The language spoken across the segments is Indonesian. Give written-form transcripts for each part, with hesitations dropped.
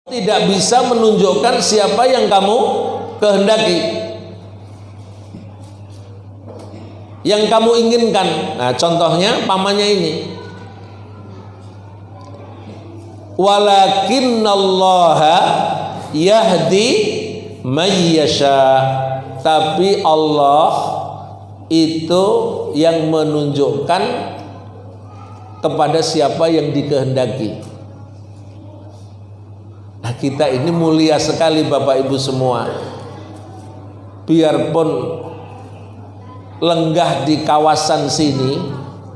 tidak bisa menunjukkan siapa yang kamu kehendaki, yang kamu inginkan. Nah, contohnya pamannya ini, walakinnallaha yahdi may yasha, tapi Allah itu yang menunjukkan kepada siapa yang dikehendaki. Nah, kita ini mulia sekali Bapak Ibu semua. Biarpun lenggah di kawasan sini,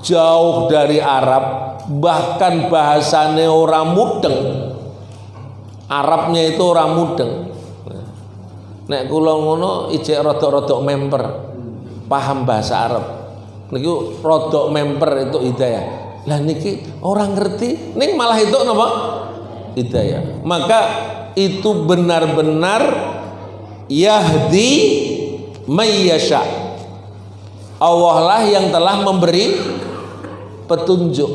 jauh dari Arab, bahkan bahasanya orang mudeng. Arabnya itu orang mudeng. Nek kula ngono ijek rodok-rodok member, paham bahasa Arab. Niku rodok member itu hidayah. Lah niki orang ngerti, ning malah itu napa? Hidayah. Maka itu benar-benar yahdi may yasha. Allah lah yang telah memberi petunjuk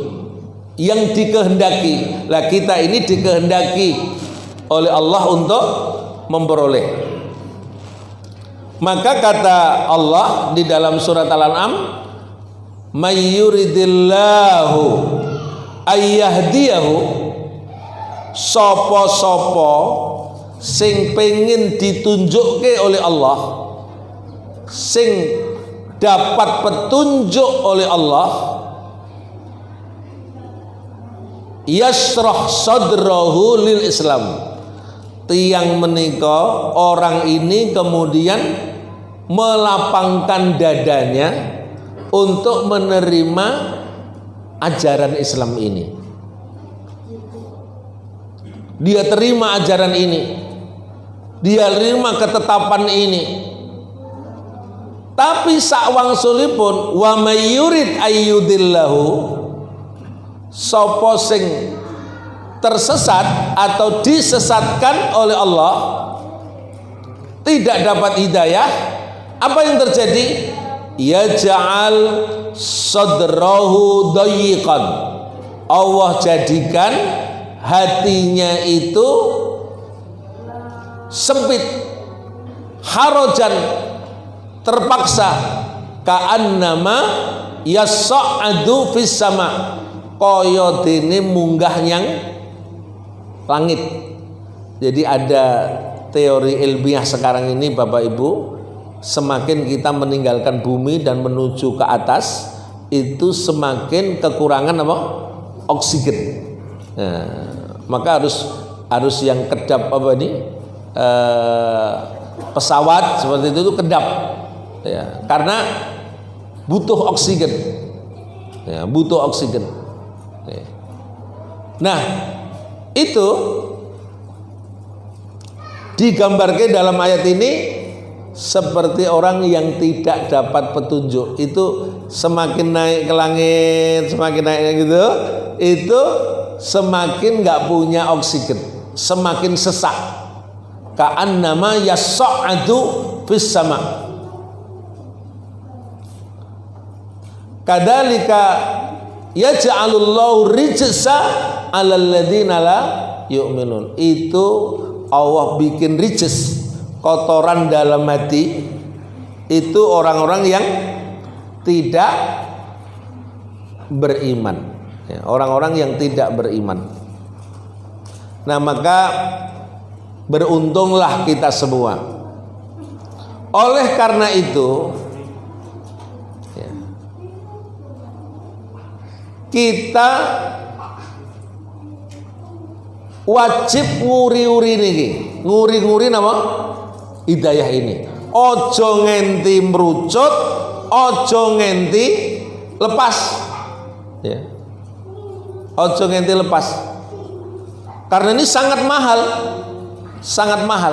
yang dikehendaki. Lah kita ini dikehendaki oleh Allah untuk memperoleh. Maka kata Allah di dalam surat Al-An'am, may yuridillahu ayyahdiyahu, sopo-sopo sing pengen ditunjukke oleh Allah, sing dapat petunjuk oleh Allah, yasrah sadrahu lil Islam, tiang menika orang ini kemudian melapangkan dadanya untuk menerima ajaran Islam ini. Dia terima ajaran ini, dia terima ketetapan ini. Tapi sakwangsulipun wa may yurid ayyudillahu, sapa sing tersesat atau disesatkan oleh Allah, tidak dapat hidayah, apa yang terjadi? Yaj'al sadrahu dayiqan, Allah jadikan hatinya itu sempit, harajan, terpaksa, ka'annama yas'adu fis sama, kaya dene munggah yang langit. Jadi ada teori ilmiah sekarang ini Bapak Ibu, semakin kita meninggalkan bumi dan menuju ke atas, itu semakin kekurangan apa? Oksigen. Nah, maka harus yang kedap apa ini, pesawat seperti itu kedap, ya, karena butuh oksigen, ya, butuh oksigen. Ya. Nah, itu digambarkan dalam ayat ini seperti orang yang tidak dapat petunjuk, itu semakin naik ke langit, semakin naik gitu, itu semakin nggak punya oksigen, semakin sesak. Ka'annama yas'adu fis sama. Kadzalika yaj'alullahu rijsa 'alal ladzina la yu'minun. Itu Allah bikin rijs, kotoran dalam hati, itu orang-orang yang tidak beriman. Ya, orang-orang yang tidak beriman. Nah, maka beruntunglah kita semua. Oleh karena itu, ya, kita wajib nguri-nguri niki, nguri-nguri nama hidayah ini. Ojo ngenti merucut, ojo ngenti lepas, ya. Ojo ngenti lepas, karena ini sangat mahal, sangat mahal.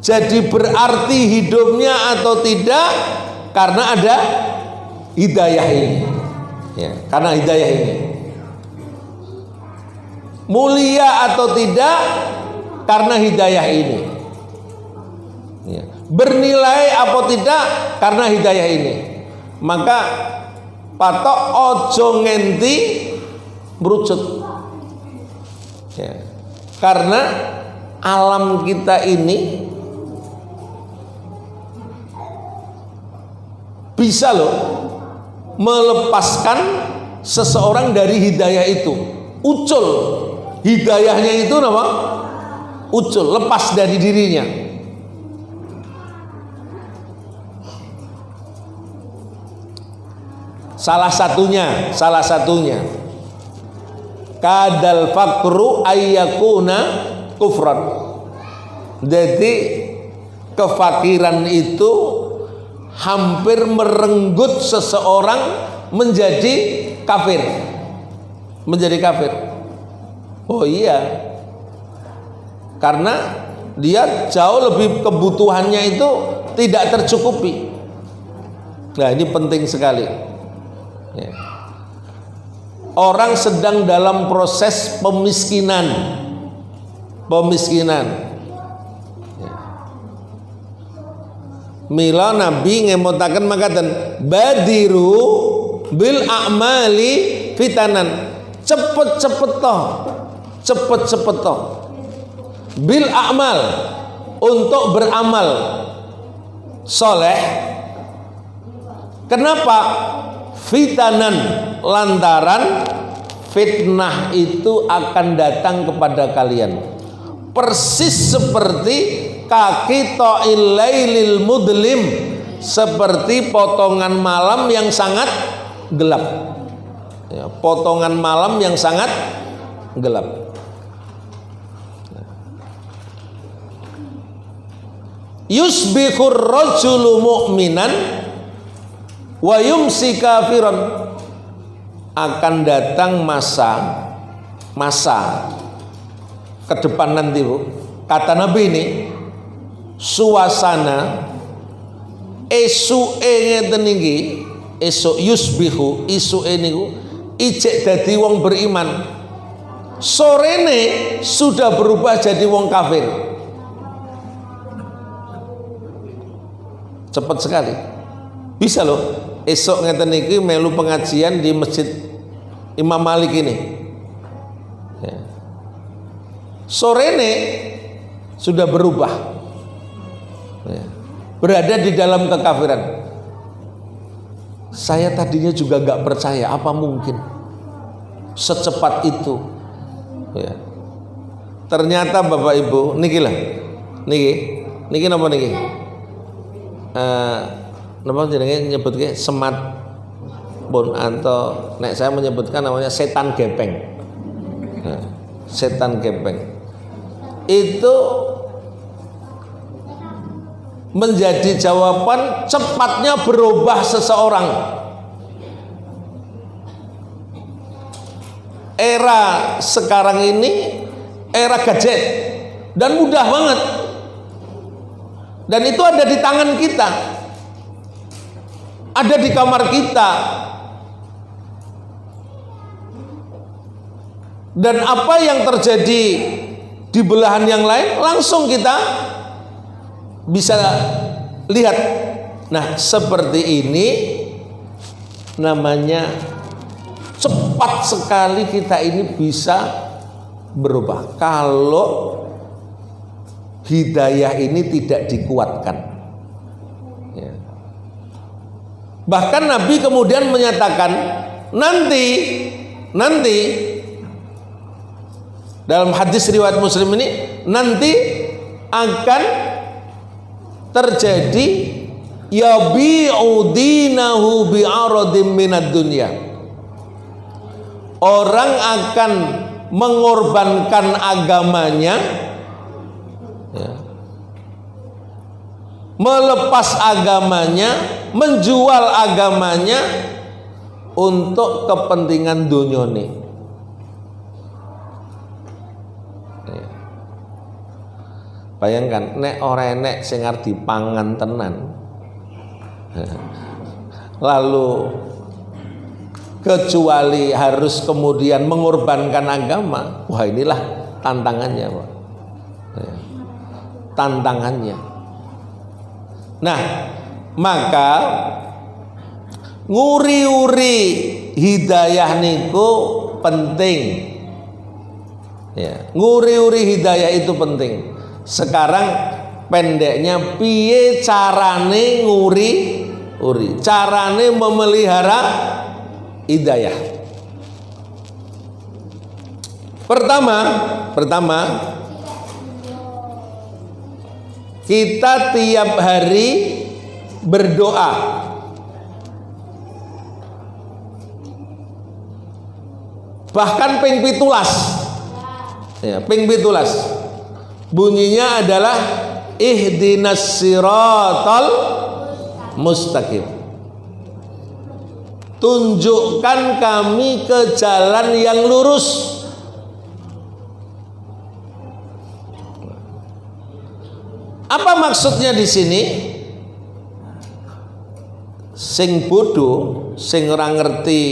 Jadi berarti hidupnya atau tidak karena ada hidayah ini, ya, karena hidayah ini. Mulia atau tidak karena hidayah ini, ya. Bernilai atau tidak karena hidayah ini. Maka patok ojo ngenti merucut, ya. Karena alam kita ini bisa loh melepaskan seseorang dari hidayah itu. Ucul hidayahnya itu apa? Ucul, lepas dari dirinya. Salah satunya kadal fakru ayyakuna kufran. Jadi kefakiran itu hampir merenggut seseorang menjadi kafir. Oh iya, karena dia jauh lebih kebutuhannya itu tidak tercukupi. Nah, ini penting sekali ya. Orang sedang dalam proses pemiskinan ya. Mila Nabi ngemotaken makaten badiru bil a'mali fitanan, cepet-cepet toh bil a'mal, untuk beramal soleh. Kenapa? Fitanan, lantaran fitnah itu akan datang kepada kalian persis seperti kaki ta'il lailil mudlim, seperti potongan malam yang sangat gelap ya, potongan malam yang sangat gelap. Yusbihur rajulu mu'minan wa yumsi kafiran, akan datang masa ke depan nanti, Bu. Kata Nabi ini, suasana esuk ngeten iki, esuk yusbihu, isuke niku ijek dadi wong beriman, sorene sudah berubah jadi wong kafir. Cepat sekali. Bisa loh, esok ngeten iki melu pengajian di Masjid Imam Malik ini ya. Sorene sudah berubah ya, berada di dalam kekafiran. Saya tadinya juga gak percaya, apa mungkin secepat itu ya. Ternyata Bapak Ibu niki lah, niki napa niki napa jenenge nyebutke semat pun, atau nek saya menyebutkan namanya setan gepeng. Nah, setan gepeng itu menjadi jawaban cepatnya berubah seseorang. Era sekarang ini era gadget dan mudah banget, dan itu ada di tangan kita, ada di kamar kita. Dan apa yang terjadi di belahan yang lain langsung kita bisa lihat. Nah, seperti ini namanya cepat sekali kita ini bisa berubah kalau hidayah ini tidak dikuatkan ya. Bahkan Nabi kemudian menyatakan nanti dalam hadis riwayat Muslim ini, nanti akan terjadi yabi'u dinahu bi'aradim minad dunya. Orang akan mengorbankan agamanya ya, melepas agamanya, menjual agamanya untuk kepentingan dunyane. Bayangkan nek ora enek sing arep dipangan tenan, lalu kecuali harus kemudian mengorbankan agama, wah inilah tantangannya, Pak. Tantangannya. Nah, maka nguri-uri hidayah niku penting. Ya, nguri-uri hidayah itu penting. Sekarang pendeknya piye carane nguri-uri, carane memelihara hidayah. Pertama kita tiap hari berdoa. Bahkan ping 17. Ya, ping 17. Bunyinya adalah ihdinas siratal mustaqim. Tunjukkan kami ke jalan yang lurus. Apa maksudnya di sini? Sing bodoh, sing ora ngerti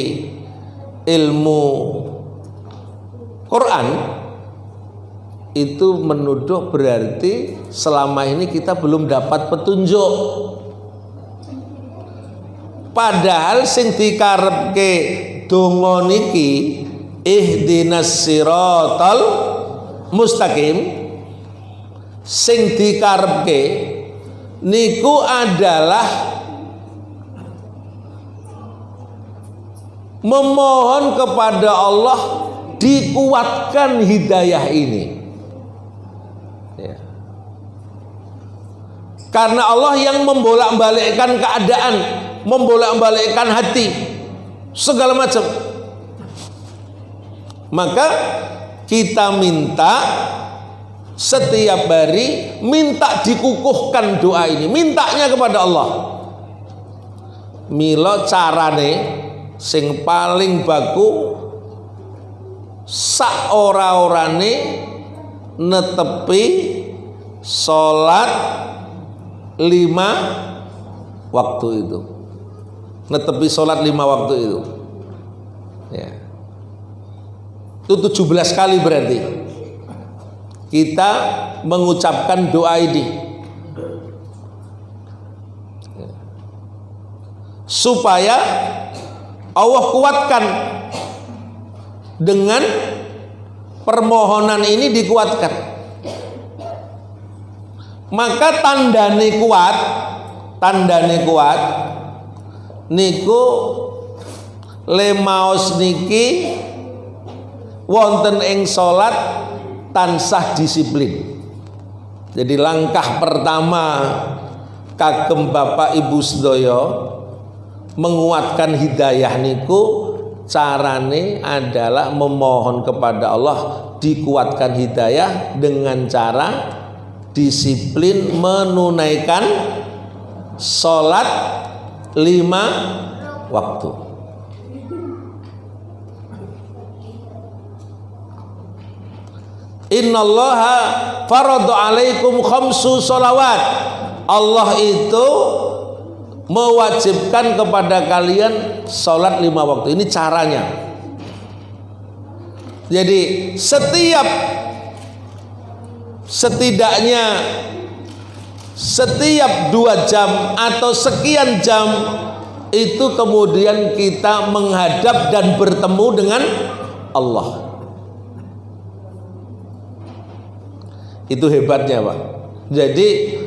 ilmu Quran itu menuduh berarti selama ini kita belum dapat petunjuk. Padahal sing dikarepke donga niki ihdinas siratal mustaqim, sing dikarepke niku adalah memohon kepada Allah dikuatkan hidayah ini. Ya. Karena Allah yang membolak-balikkan keadaan, membolak-balikkan hati, segala macam. Maka kita minta setiap hari, minta dikukuhkan doa ini, mintanya kepada Allah. Mila carane sing paling baku sak ora-orane netepi salat 5 waktu itu. Netepi salat 5 waktu itu. Ya. Itu 17 kali berarti kita mengucapkan doa ini supaya Allah kuatkan, dengan permohonan ini dikuatkan. Maka tandane kuat niku lemaos niki wonten ing salat tansah disiplin. Jadi langkah pertama kagem Bapak Ibu sedaya menguatkan hidayah niku carane adalah memohon kepada Allah dikuatkan hidayah dengan cara disiplin menunaikan sholat 5 waktu. Innallaha farada alaikum khamsu sholawat. Allah itu mewajibkan kepada kalian sholat 5 waktu. Ini caranya. Jadi setidaknya setiap 2 jam atau sekian jam itu kemudian kita menghadap dan bertemu dengan Allah. Itu hebatnya, Pak. Jadi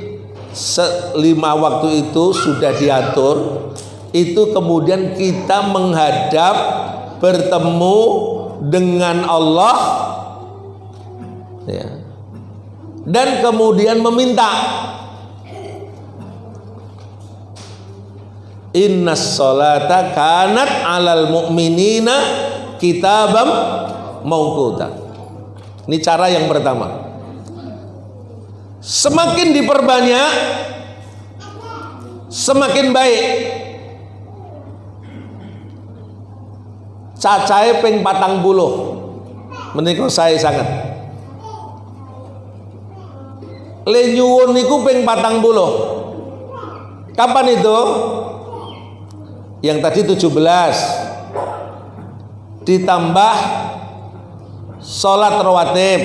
5 waktu itu sudah diatur, itu kemudian kita menghadap bertemu dengan Allah, ya, dan kemudian meminta. Innas sholata kanat alal mu'minina kitabam mauquta. Ini cara yang pertama. Semakin diperbanyak, semakin baik. Cacahe ping 40 menika saya sangat. Le nyuwun niku ping 40. Kapan itu? Yang tadi 17 ditambah sholat rawatib,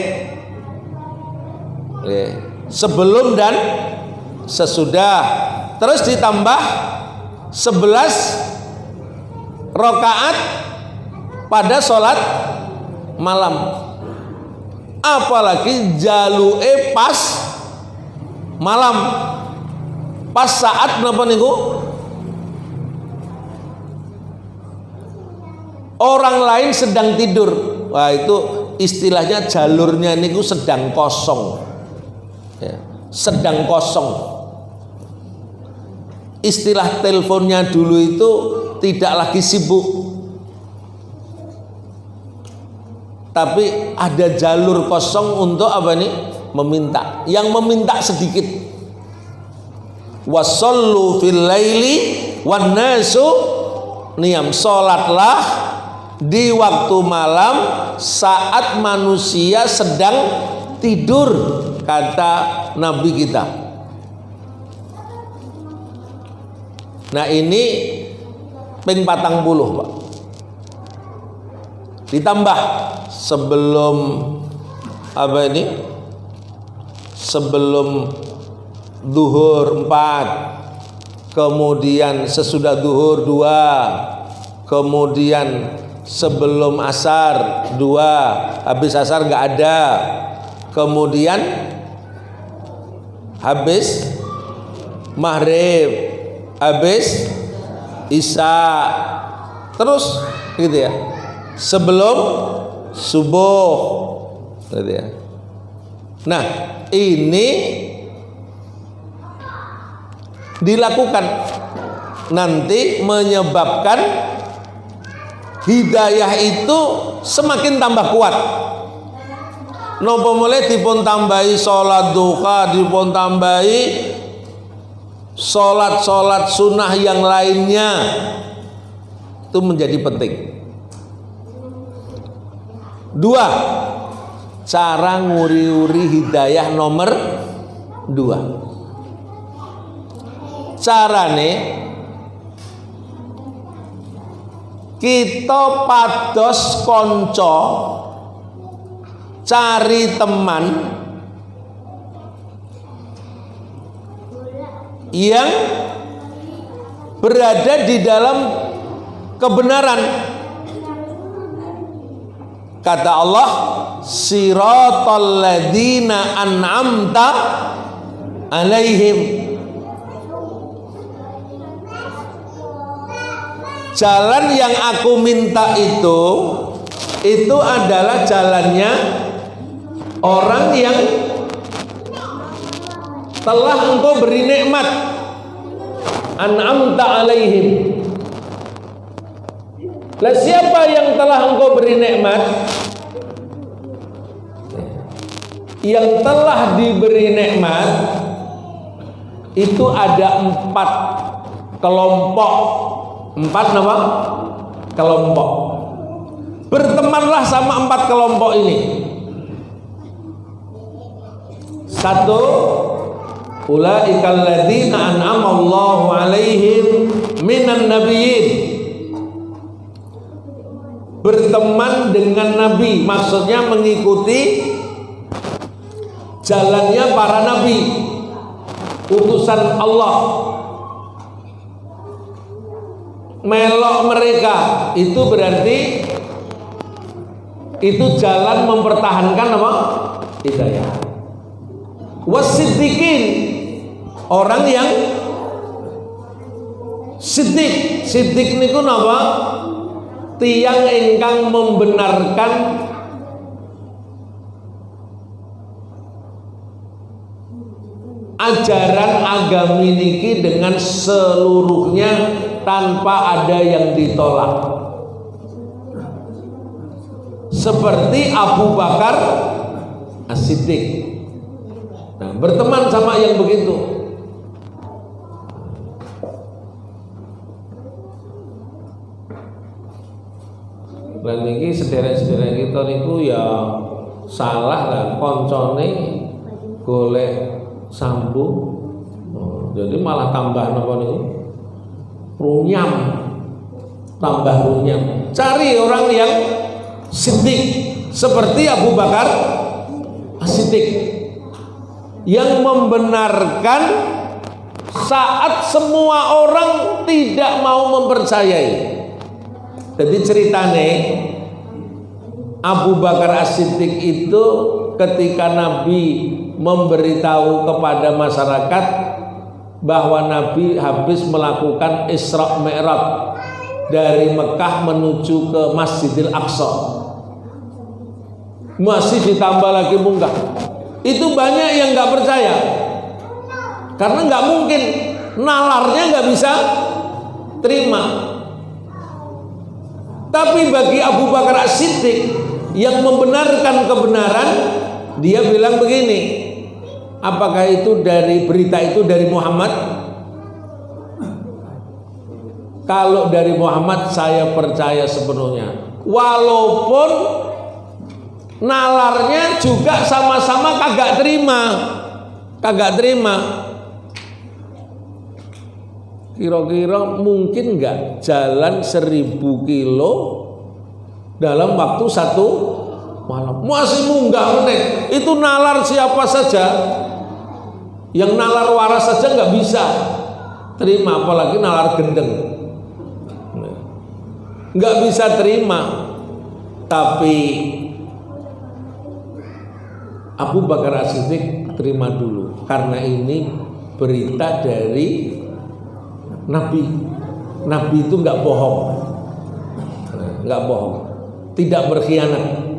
sebelum dan sesudah, terus ditambah 11 rakaat pada sholat malam. apalagi jaluke pas malam, pas saat napa niku orang lain sedang tidur. Wah, itu istilahnya jalurnya niku sedang kosong ya, sedang kosong. Istilah teleponnya dulu itu tidak lagi sibuk, tapi ada jalur kosong untuk apa nih? Meminta. Yang meminta sedikit. Wasallu fil laili wan nasu niyam. Salatlah di waktu malam saat manusia sedang tidur, kata Nabi kita. Nah, ini ping 40, Pak. Ditambah sebelum apa ini? Sebelum zuhur 4, kemudian sesudah zuhur 2, kemudian sebelum asar 2, habis asar nggak ada, kemudian habis maghrib, habis isya, terus gitu ya, sebelum subuh gitu ya. Nah, ini dilakukan nanti menyebabkan hidayah itu semakin tambah kuat. Nopo mulai dipun tambahi sholat duha, dipun tambahi sholat sunnah yang lainnya, itu menjadi penting. 2, cara nguri-uri hidayah nomor 2. Carane kita pados konco, cari teman yang berada di dalam kebenaran. Kata Allah, siratal ladzina an'amta alaihim. Jalan yang aku minta itu adalah jalannya orang yang telah engkau beri nikmat, an'amta alaihim. Lah, siapa yang telah engkau beri nikmat? Yang telah diberi nikmat itu ada 4 kelompok. 4 nama kelompok. Bertemanlah sama 4 kelompok ini. 1, ulaikal ladzina an'amallahu alaihim minan nabiyyin. Berteman dengan Nabi, maksudnya mengikuti jalannya para nabi, utusan Allah. Melok mereka itu berarti itu jalan mempertahankan apa? Hidayah. Wasiddiqin, orang yang siddiq. Siddiq niku napa? Tiang ingkang membenarkan ajaran agami niki dengan seluruhnya tanpa ada yang ditolak. Seperti Abu Bakar As-Siddiq. Nah, berteman sama yang begitu. Dan niki sederek-sederek kita niku ya salah lah, koncone golek sambung. Jadi malah tambah napa niku? Runyam. Tambah runyam. Cari orang yang siddiq seperti Abu Bakar As-Siddiq yang membenarkan saat semua orang tidak mau mempercayai. Jadi ceritane Abu Bakar As-Siddiq itu ketika Nabi memberitahu kepada masyarakat bahwa Nabi habis melakukan Isra Mi'raj dari Mekah menuju ke Masjidil Aqsa, masih ditambah lagi munggah. Itu banyak yang nggak percaya karena nggak mungkin, nalarnya nggak bisa terima. Tapi bagi Abu Bakar As-Siddiq yang membenarkan kebenaran, dia bilang begini, apakah itu dari berita itu dari Muhammad? Kalau dari Muhammad saya percaya sepenuhnya, walaupun nalarnya juga sama-sama kagak terima. Kira-kira mungkin nggak jalan 1000 kilo dalam waktu 1 malam, masih munggah meneh. Itu nalar siapa saja, yang nalar waras saja nggak bisa terima, apalagi nalar gendeng, nggak bisa terima. Tapi Abu Bakar As-Siddiq terima dulu, karena ini berita dari Nabi. Nabi itu nggak bohong, tidak berkhianat.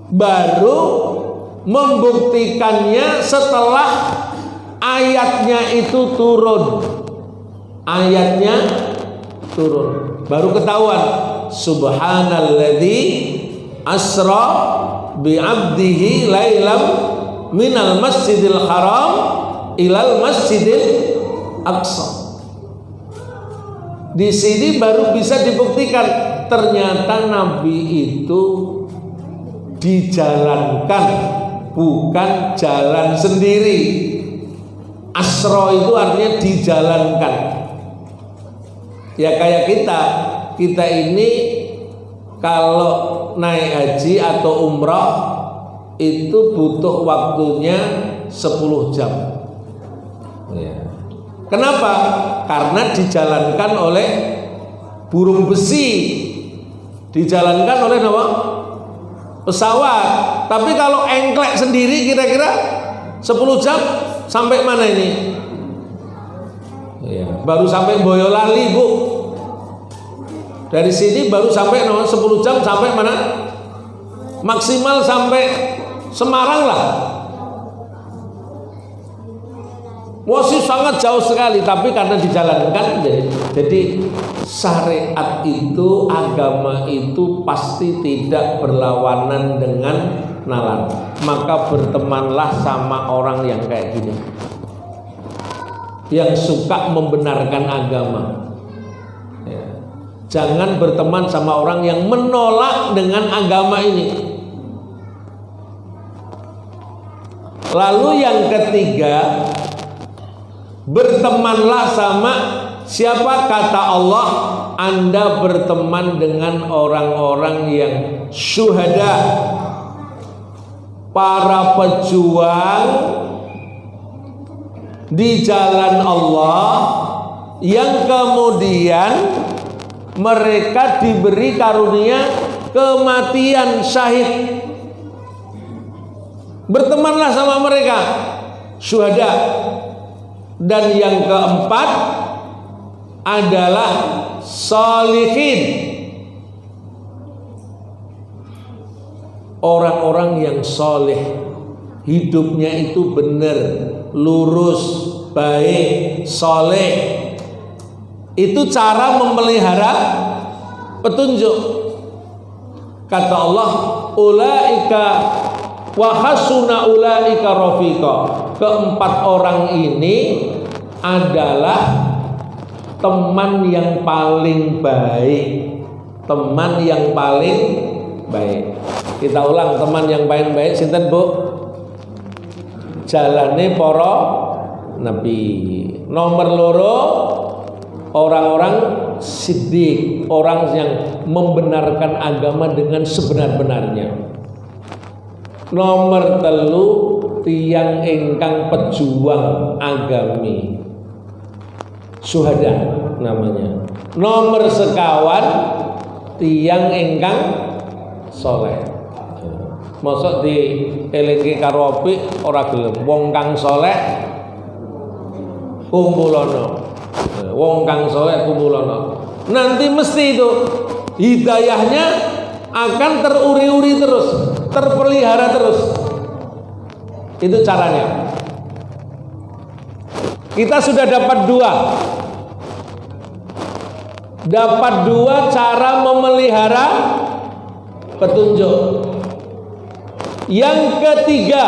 Baru membuktikannya setelah ayatnya itu turun. Baru ketahuan, subhanalladzi asra bi'abdihi lailam minal masjidil haram ilal masjidil aqsa. Di sini baru bisa dibuktikan ternyata Nabi itu dijalankan, bukan jalan sendiri. Asra itu artinya dijalankan. Ya kayak kita ini kalau naik haji atau umrah itu butuh waktunya 10 jam. Ya. Kenapa? Karena dijalankan oleh burung besi, dijalankan oleh apa? Pesawat. Tapi kalau engklek sendiri kira-kira 10 jam sampai mana ini? Ya, baru sampai Boyolali, Bu. Dari sini baru sampai 10 jam sampai mana? Maksimal sampai Semarang lah. Masih sangat jauh sekali, tapi karena dijalankan, jadi syariat itu, agama itu pasti tidak berlawanan dengan nalar. Maka bertemanlah sama orang yang kayak gini, yang suka membenarkan agama. Ya. Jangan berteman sama orang yang menolak dengan agama ini. Lalu yang ketiga, bertemanlah sama siapa? Kata Allah, Anda berteman dengan orang-orang yang syuhada, para pejuang di jalan Allah, yang kemudian mereka diberi karunia kematian syahid. Bertemanlah sama mereka, syuhada. Dan yang keempat adalah sholihin, orang-orang yang soleh, hidupnya itu benar, lurus, baik, soleh. Itu cara memelihara petunjuk. Kata Allah, ulaika wa hasuna ulaika rafiqa. Keempat orang ini adalah teman yang paling baik. Teman yang paling baik. Kita ulang, teman yang paling baik sinten, Bu? Jalane para nabi. Nomor loro, orang-orang siddiq, orang yang membenarkan agama dengan sebenar-benarnya. Nomor telu, tiyang ingkang pejuang agami, syuhada namanya. Nomor sekawan, tiyang ingkang saleh. Mosok di elingi karo apik ora gelem. Wong kang saleh kumpulono. Wong kang saleh kumpulono. Nanti mesti itu hidayahnya akan teruri-uri terus, terpelihara terus. Itu caranya. Kita sudah dapat dua cara memelihara petunjuk. Yang ketiga,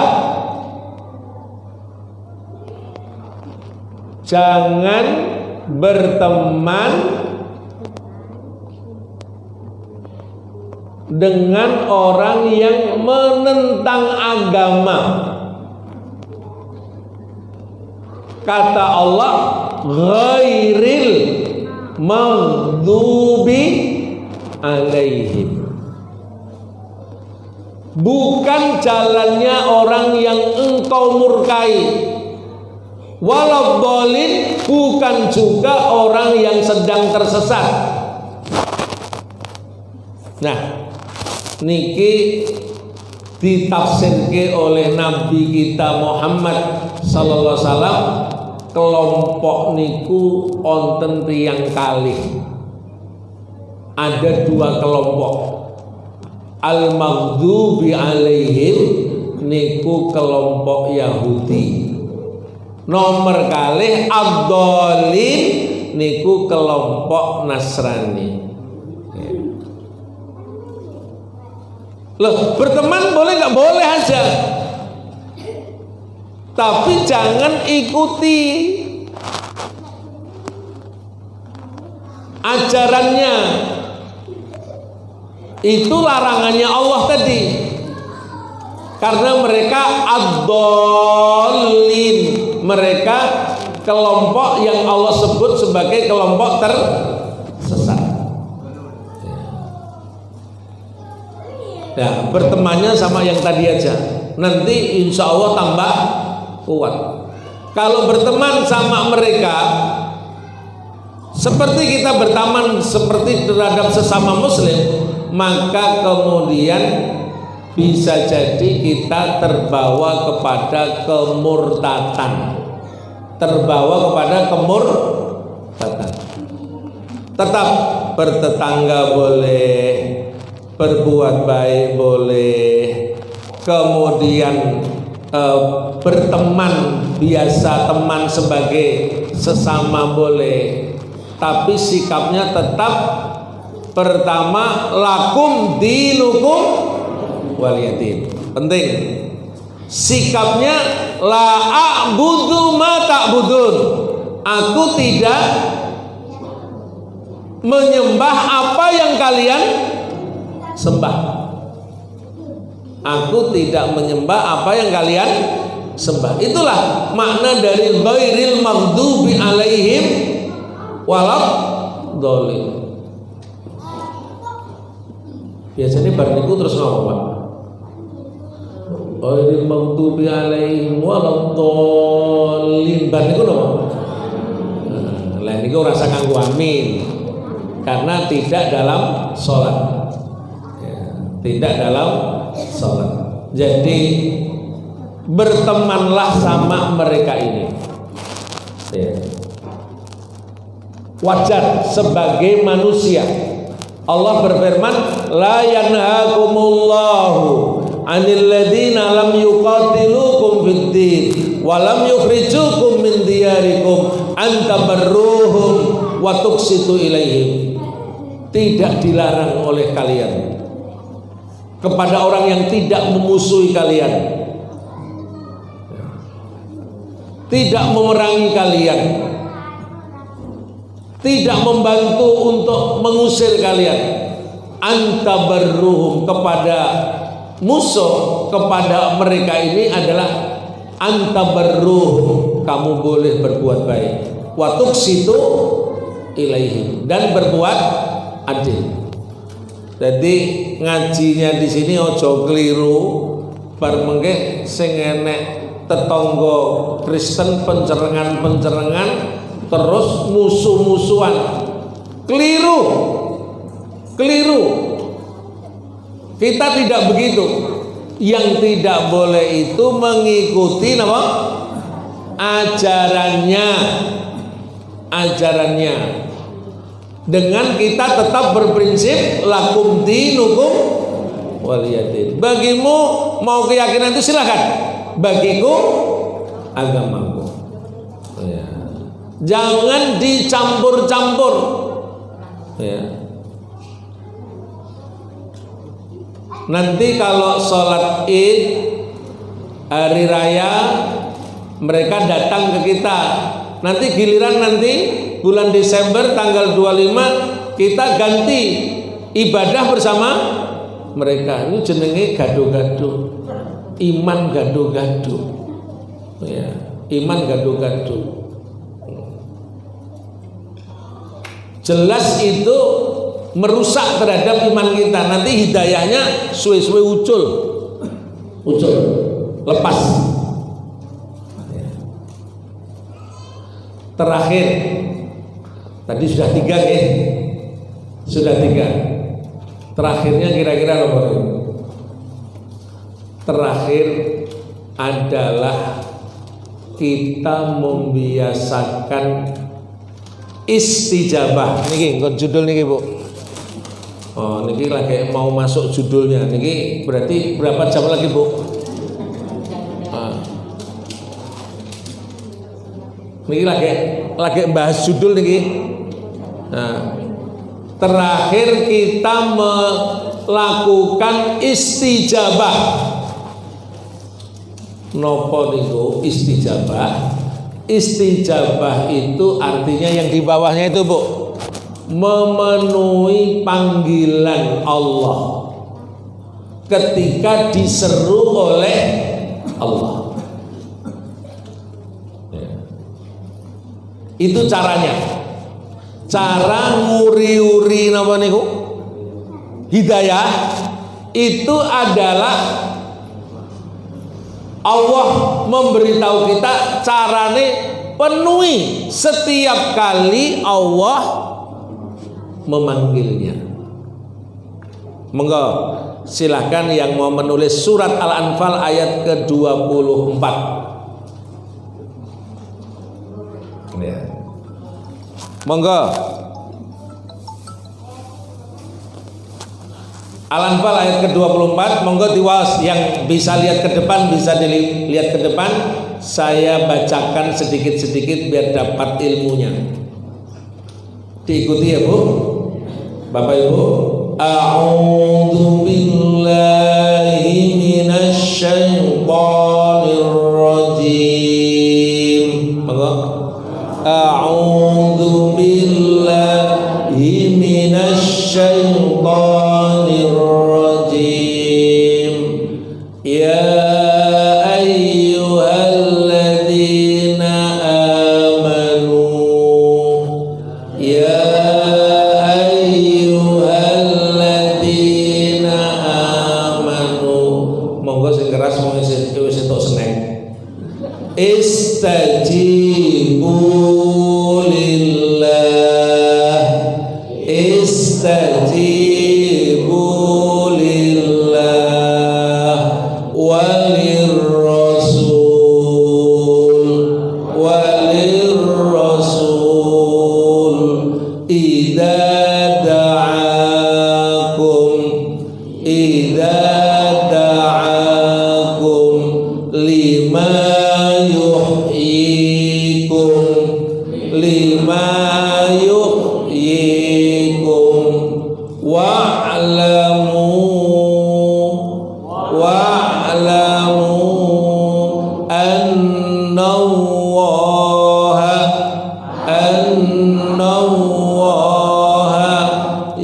jangan berteman dengan orang yang menentang agama. Kata Allah, ghairil maghdubi alaihim. Bukan jalannya orang yang engkau murkai. Waladhdallin, bukan juga orang yang sedang tersesat. Nah, niki ditafsirke oleh Nabi kita Muhammad sallallahu alaihi wasallam, kelompok niku onten tiyang kalih. Ada dua kelompok. Al-maghdubi alaihim niku kelompok Yahudi. Nomor kalih ad-dhalin niku kelompok Nasrani. Loh, berteman boleh nggak? Boleh aja, tapi jangan ikuti ajarannya. Itu larangannya Allah tadi, karena mereka ad-dhalin, mereka kelompok yang Allah sebut sebagai kelompok tersesat. Ya, bertemannya sama yang tadi aja, nanti insya Allah tambah kuat. Kalau berteman sama mereka seperti kita berteman seperti terhadap sesama muslim, maka kemudian bisa jadi kita terbawa kepada kemurtatan, Tetap bertetangga boleh, berbuat baik boleh, kemudian berteman biasa, teman sebagai sesama boleh, tapi sikapnya tetap pertama lakum dinukum waliyadin. Penting sikapnya la a'budu ma ta'budun, aku tidak menyembah apa yang kalian sembah. Aku tidak menyembah apa yang kalian sembah. Itulah makna dari ghairil maghdubi alaihim waladhdallin. Biasanya bar niku terus napa, Pak? Ghairil maghdubi alaihim waladhdallin. Bar niku napa? Lah niku rasa kanggo amin. Karena tidak dalam sholat, ya, tidak dalam sholat. Jadi bertemanlah sama mereka ini, ya. Wajar sebagai manusia. Allah berfirman, la yanhakumullahu 'anil ladzina lam yuqatilukum fid-din wa lam yukhrijukum min diyarikum an tabarruhum wa tuqsitu ilaihim. Tidak dilarang oleh kalian kepada orang yang tidak memusuhi kalian, tidak memerangi kalian, tidak membantu untuk mengusir kalian. Antabarruhum, kepada musuh, kepada mereka ini adalah antabarruhum, kamu boleh berbuat baik, wa tuqsitu ilaihim, dan berbuat adil. Jadi ngajinya di sini ojo keliru, bar mengke sing enek tetangga Kristen pencerengan terus musuh-musuhan, keliru. Keliru. Kita tidak begitu. Yang tidak boleh itu mengikuti apa? Ajarannya. Dengan kita tetap berprinsip lakum dinukum waliyadin. Bagimu mau keyakinan itu silakan. Bagiku agamaku. Ya. Jangan dicampur-campur. Ya. Nanti kalau sholat Id hari raya mereka datang ke kita. Nanti giliran nanti bulan Desember tanggal 25 kita ganti ibadah bersama mereka. Ini jenenge gado-gado. Iman gado-gado. Ya, iman gado-gado. Jelas itu merusak terhadap iman kita. Nanti hidayahnya suwe-suwe ucul, lepas. Terakhir, tadi sudah 3 ya, sudah 3. Terakhirnya kira-kira apa? Terakhir adalah kita membiasakan istijabah. Niki nggon judul niki, Bu. Oh, niki lagi mau masuk judulnya. Niki berarti berapa jam lagi, Bu? Niki lagi bahas judul niki. Nah, terakhir kita melakukan istijabah. Nopo niku istijabah? Istijabah itu artinya yang di bawahnya itu, Bu, memenuhi panggilan Allah ketika diseru oleh Allah. Itu caranya. Cara nguri-uri napa niku? Hidayah itu adalah Allah memberitahu kita carane penuhi setiap kali Allah memanggilnya. Monggo silakan yang mau menulis surat Al-Anfal ayat ke-24. Ya. Monggo. Al-Anfal ayat ke-24, monggo diwaos, yang bisa lihat ke depan bisa dilihat ke depan. Saya bacakan sedikit-sedikit biar dapat ilmunya. Diikuti ya, Bu. Bapak Ibu. A'udzu billahi minasy syaithanir rajim. Monggo. A'udzu billahi minasy syaithanir rajim. Ya ayyuhalladzina amanu, ya ayyuhalladzina amanu. Monggo sing keras monggo sing tok seneng. Istajibu lillah, istajibu lillah walirrasul idza da'akum lima yuhyikum wa'lamu annallaha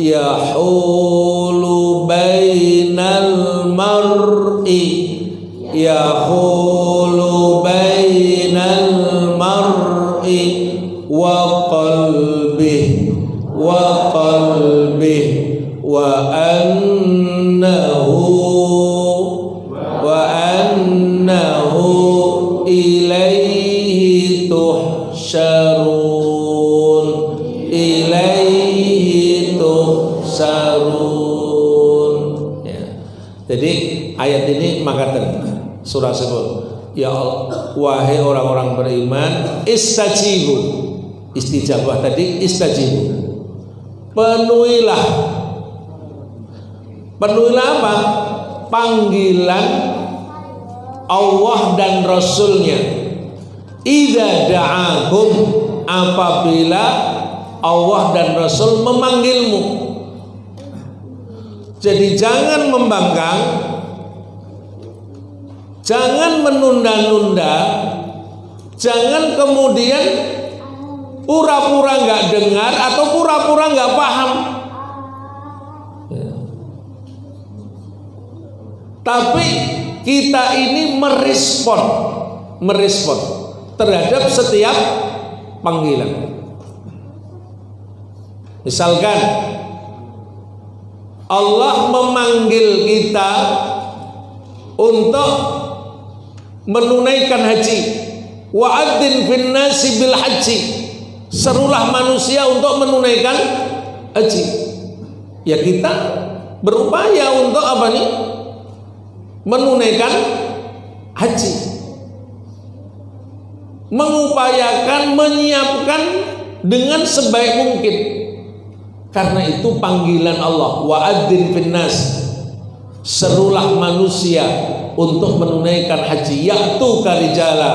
yahulu bainal mar'i wa qalbihi wa annahu ilaihi tuhsyarun. surah sebut, ya Allah, wahai orang-orang beriman, istajibu, istijabah tadi istajibu, penuhilah apa? Panggilan Allah dan Rasulnya. Idza da'akum, apabila Allah dan Rasul memanggilmu. Jadi jangan membangkang, jangan menunda-nunda, jangan kemudian pura-pura nggak dengar atau pura-pura nggak paham. Tapi kita ini merespon terhadap setiap panggilan. Misalkan Allah memanggil kita untuk menunaikan haji. Wa'adzin fin nasi bil haji, serulah manusia untuk menunaikan haji. Ya kita berupaya untuk apa nih? Menunaikan haji, mengupayakan, menyiapkan dengan sebaik mungkin. Karena itu panggilan Allah, wa'adzin finnas, serulah manusia untuk menunaikan haji. Ya'tu karijala,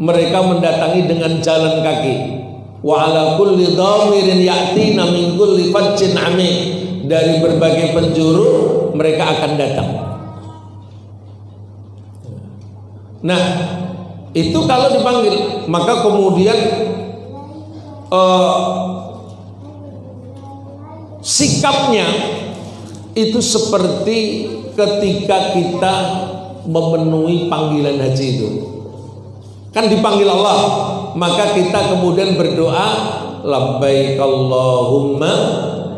mereka mendatangi dengan jalan kaki. Wa ala kulli dhamirin ya'tina min kulli fajjin amik, dari berbagai penjuru mereka akan datang. Nah, itu kalau dipanggil, maka kemudian sikapnya itu seperti ketika kita memenuhi panggilan haji itu. Kan dipanggil Allah, maka kita kemudian berdoa, labbaik Allahumma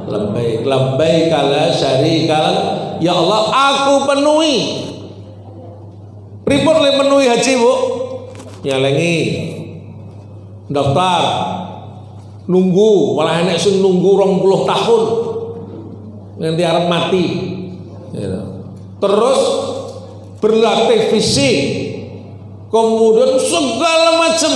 labbaik, labbaik la syarika lak. Ya Allah, aku penuhi. Pripun le menuhi haji, Bu? Nyalengi daftar, nunggu, malah enek sing nunggu 20 tahun nganti arep mati. Terus berlatih fisik, kemudian segala macam.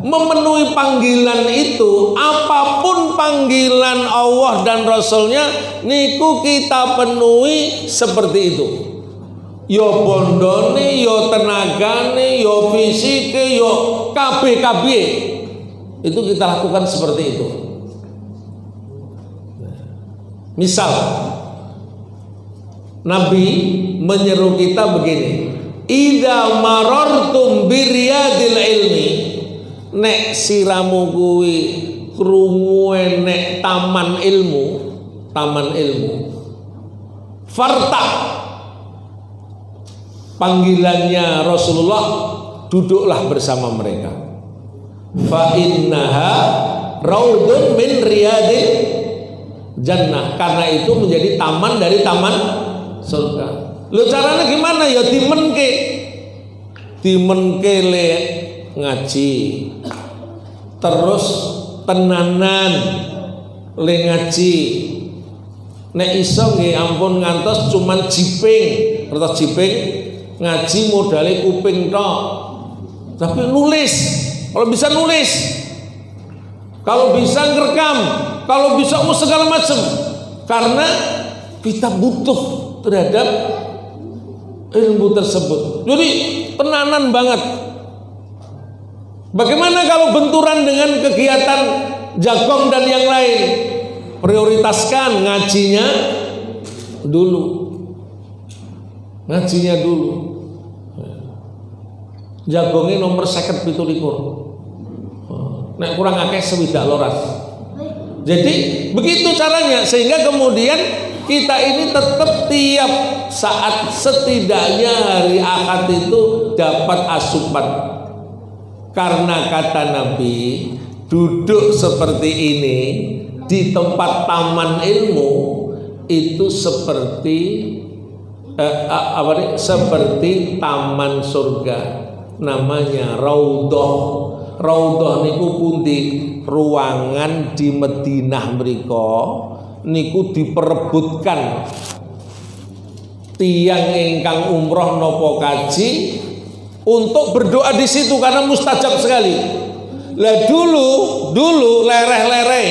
Memenuhi panggilan itu, apapun panggilan Allah dan Rasulnya, niku kita penuhi seperti itu. Yo bondone, yo tenagane, yo fisike, yo KB, itu kita lakukan seperti itu. Misal Nabi menyeru kita begini, idza marartum biriyadil ilmi, nek siramu kuwi krungu nek taman ilmu, farta, panggilannya Rasulullah, duduklah bersama mereka. Fa innaha raudun min riyadil jannah, karena itu menjadi taman dari taman surga. Lo caranya gimana? Ya dimenke le ngaji, terus tenanan le ngaji. Nek iso nggih ampun ngantos cuman jiping, kertas jiping ngaji modale kuping tok. Tapi nulis, kalau bisa nulis, kalau bisa ngerekam, kalau bisa segala macam. Karena kita butuh terhadap ilmu tersebut. Jadi tenanan banget. Bagaimana kalau benturan dengan kegiatan jagong dan yang lain? Prioritaskan ngajinya dulu. Jagongnya nomor 57. Nek kurang akeh 12. Jadi begitu caranya, sehingga kemudian kita ini tetap tiap saat setidaknya hari Ahad itu dapat asupan. Karena kata Nabi, duduk seperti ini di tempat taman ilmu itu seperti seperti taman surga, namanya raudhah. Raudhah niku pundi? Ruangan di Madinah mriko niku diperebutkan Tiang ingkang umroh nopo kaji untuk berdoa di situ karena mustajab sekali. Lah dulu lereh-lereh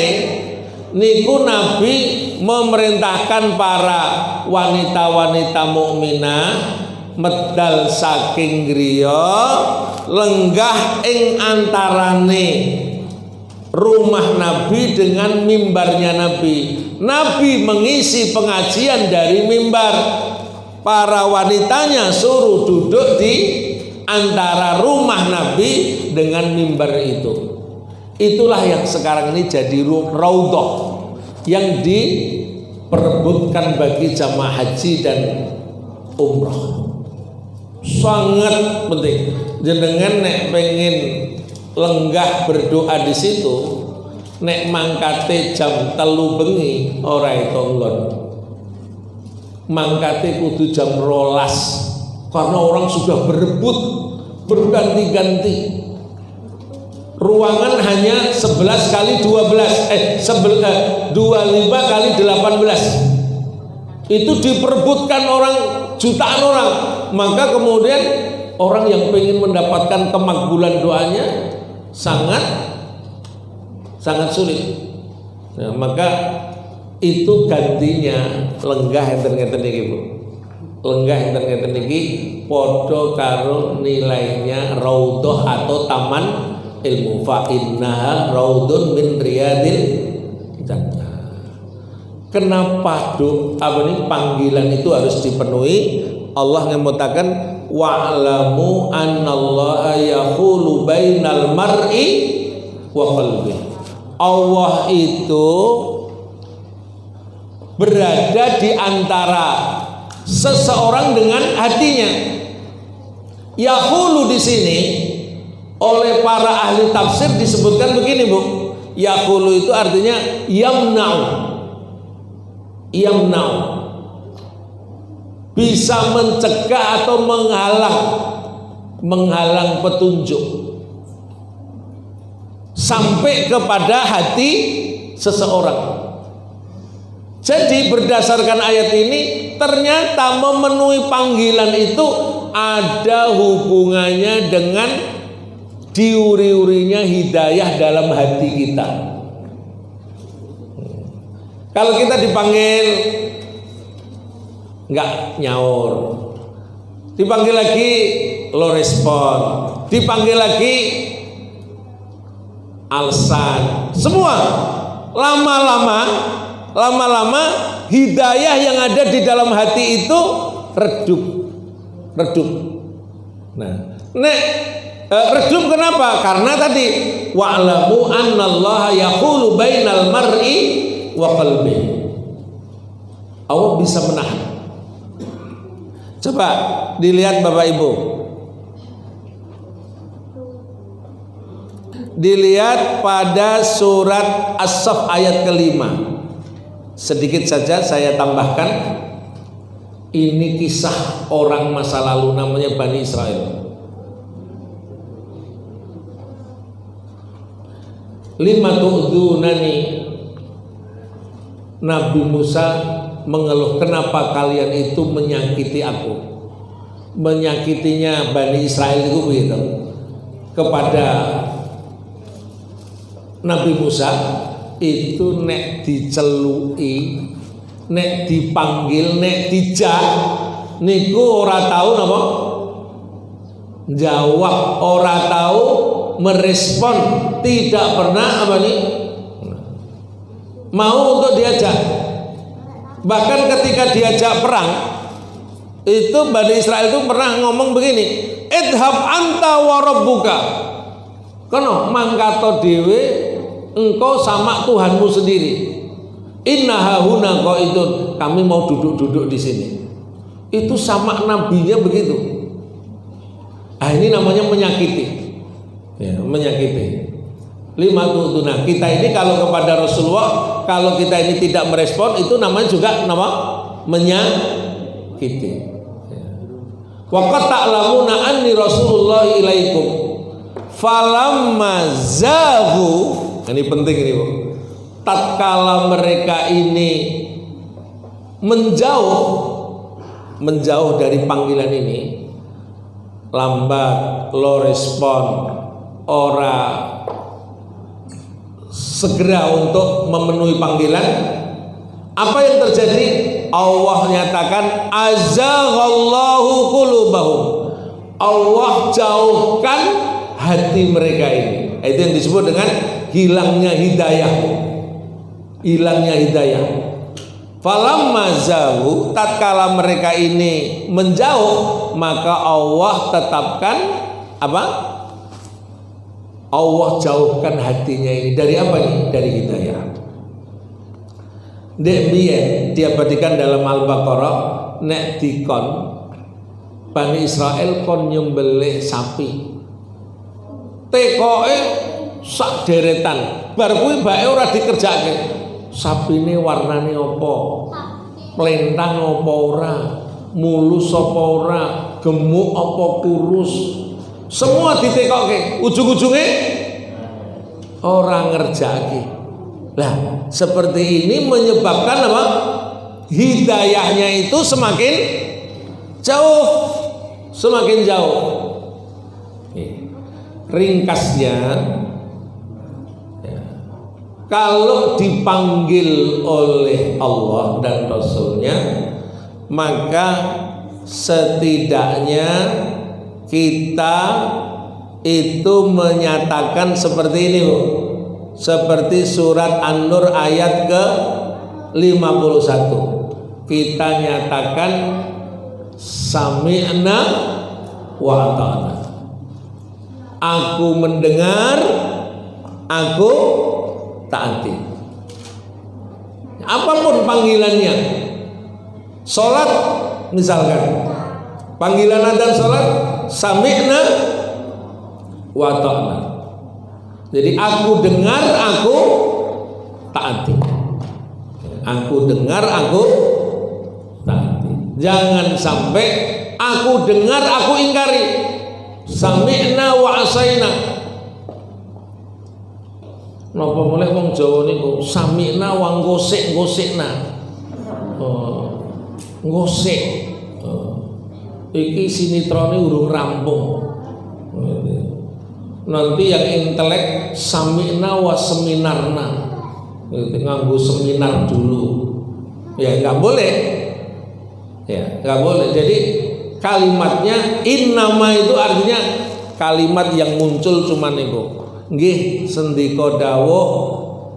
niku Nabi memerintahkan para wanita-wanita mukminah medal saking griya lenggah ing antarane rumah Nabi dengan mimbarnya Nabi. Nabi mengisi pengajian dari mimbar. Para wanitanya suruh duduk di antara rumah Nabi dengan mimbar itu. Itulah yang sekarang ini jadi raudhah yang diperebutkan bagi jamaah haji dan umroh. Sangat penting. Jenengan nek pengen lenggah berdoa di situ, nek mangkate jam 3 bengi ora itu nggon. Mangkate kudu jam 12 karena orang sudah berebut berganti-ganti. Ruangan hanya 11 kali 12 25 kali 18. Itu diperebutkan orang, jutaan orang. Maka kemudian orang yang ingin mendapatkan kemakbulan doanya sangat sulit. Nah, maka itu gantinya lenggah enten-enten iki, Bu. Lenggah enten-enten iki padha karo nilainya raudhah atau taman ilmu. Fa innaha raudhun min riyadil jannah. Kenapa panggilan itu harus dipenuhi? Allah ngemutaken wa'lamu annallaha yahulu bainal mar'i wa qalbi. Allah itu berada di antara seseorang dengan hatinya. Yahulu di sini oleh para ahli tafsir disebutkan begini, Bu. Yahulu itu artinya yamna'u, bisa mencegah atau menghalang petunjuk sampai kepada hati seseorang. Jadi berdasarkan ayat ini ternyata memenuhi panggilan itu ada hubungannya dengan diuri-urinya hidayah dalam hati kita. Kalau kita dipanggil nggak nyaur, dipanggil lagi lo respon, dipanggil lagi alasan, semua lama-lama hidayah yang ada di dalam hati itu redup. Nah, redup kenapa? Karena tadi wa'lamu annallaha yaqulu bainal mar'i wa qalbi. Allah bisa menahan. Coba dilihat Bapak Ibu. Dilihat pada surat As-Saff ayat ke-5. Sedikit saja saya tambahkan. Ini kisah orang masa lalu namanya Bani Israel. 5 tu'dzunani. Nabi Musa mengeluh, kenapa kalian itu menyakiti aku? Menyakitinya Bani Israel itu begitu. Kepada Nabi Musa itu nek diceluki, nek dipanggil, nek dijak niku ora tahu napa? Jawab, ora tahu merespon, tidak pernah apa nih? Mau untuk diajak. Bahkan ketika diajak perang itu Bani Israel itu pernah ngomong begini, idhab anta wa rabbuka, kono mangkato dewe engkau sama Tuhanmu sendiri. Inna hahuna qaidun, kami mau duduk-duduk di sini. Itu sama nabinya begitu. Ini namanya menyakiti. Ya, menyakiti. 5 tu'dzunah. Kita ini kalau kepada Rasulullah, kalau kita ini tidak merespon, itu namanya juga menyakiti. Wa qad ta'lamuna anni Rasulullah ilaikum falamma zaghu. Ini penting ini, Bu. Tatkala mereka ini menjauh, menjauh dari panggilan ini, lambat, low respon, ora segera untuk memenuhi panggilan, apa yang terjadi? Allah nyatakan azaghallahu qulubahum. Allah jauhkan hati mereka ini. Itu yang disebut dengan hilangnya hidayah. Hilangnya hidayah. Falamma zaghu, tatkala mereka ini menjauh, maka Allah tetapkan apa? Allah jauhkan hatinya ini dari apa nih? Dari hidayah. Demikian diabadikan dalam Al-Baqarah, nek dikon Bani Israel kon nyembelih sapi, tekoke sak deretan, bar kuwi bake ora dikerjake. Sapine warnane apa? Plentang apa ora? Mulus apa ora? Gemuk apa kurus? Semua ditekoke, ujung-ujunge ora ngerjake. Lah, seperti ini menyebabkan apa? Hidayahnya itu semakin jauh, semakin jauh. Ringkasnya, ya, kalau dipanggil oleh Allah dan Rasulnya, maka setidaknya kita itu menyatakan seperti ini, Bu. Seperti surat An-Nur ayat ke-51. Kita nyatakan sami'na wa ata'na. Aku mendengar, aku taati. Apapun panggilannya. Salat misalkan, panggilan adzan salat sami'na wa ata'na. Jadi aku dengar, aku taati. Aku dengar, aku taati. Jangan sampai aku dengar, aku ingkari. Sami'na wa asaina. Napa mulai wong Jawa niku sami'na wa ngosik-ngosikna. Ngosik. Iki sinitrone urung rampung. Nanti yang intelek sami'na wa seminarna, nganggo seminar dulu, ya nggak boleh, ya nggak boleh. Jadi kalimatnya innama itu artinya kalimat yang muncul cuman itu, nggih sendika dawuh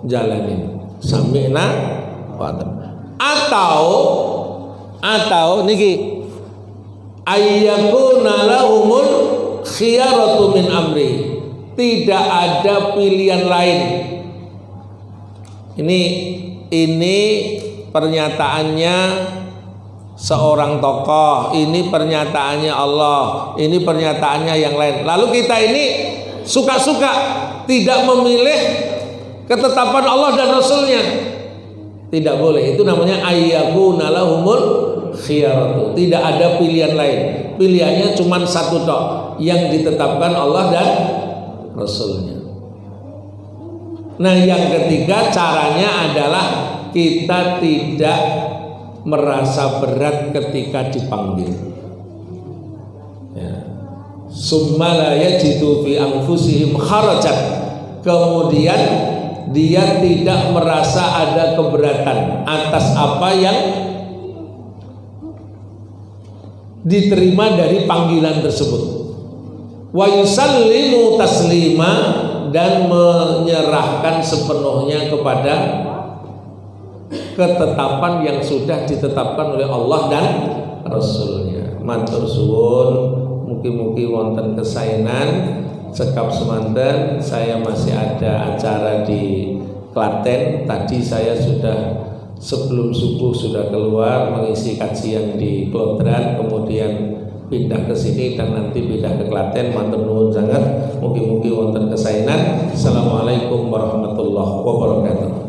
jalanin sami'na wa atau niki ayyakuna lahumul khiyaratu min amri. Tidak ada pilihan lain. Ini pernyataannya seorang tokoh, ini pernyataannya Allah, ini pernyataannya yang lain. Lalu kita ini suka-suka tidak memilih ketetapan Allah dan Rasulnya. Tidak boleh. Itu namanya ayyakuna lahumul khiyaratu. Tidak ada pilihan lain. Pilihannya cuma satu tok, yang ditetapkan Allah dan Rasulnya. Nah, yang ketiga caranya adalah kita tidak merasa berat ketika dipanggil. Ya. Summa la yajidu fi anfusihim kharajat. Kemudian dia tidak merasa ada keberatan atas apa yang diterima dari panggilan tersebut. Wa yusallimu taslima, dan menyerahkan sepenuhnya kepada ketetapan yang sudah ditetapkan oleh Allah dan Rasulnya. Matur suwun, mugi-mugi wonten kesaenan cekap semanten. Saya masih ada acara di Klaten. Tadi saya sudah sebelum subuh sudah keluar mengisi kajian di Klodran, kemudian pindah ke sini dan nanti pindah ke Klaten. Matur nuwun sangat, mugi-mugi wonten kesaenan. Assalamualaikum warahmatullahi wabarakatuh.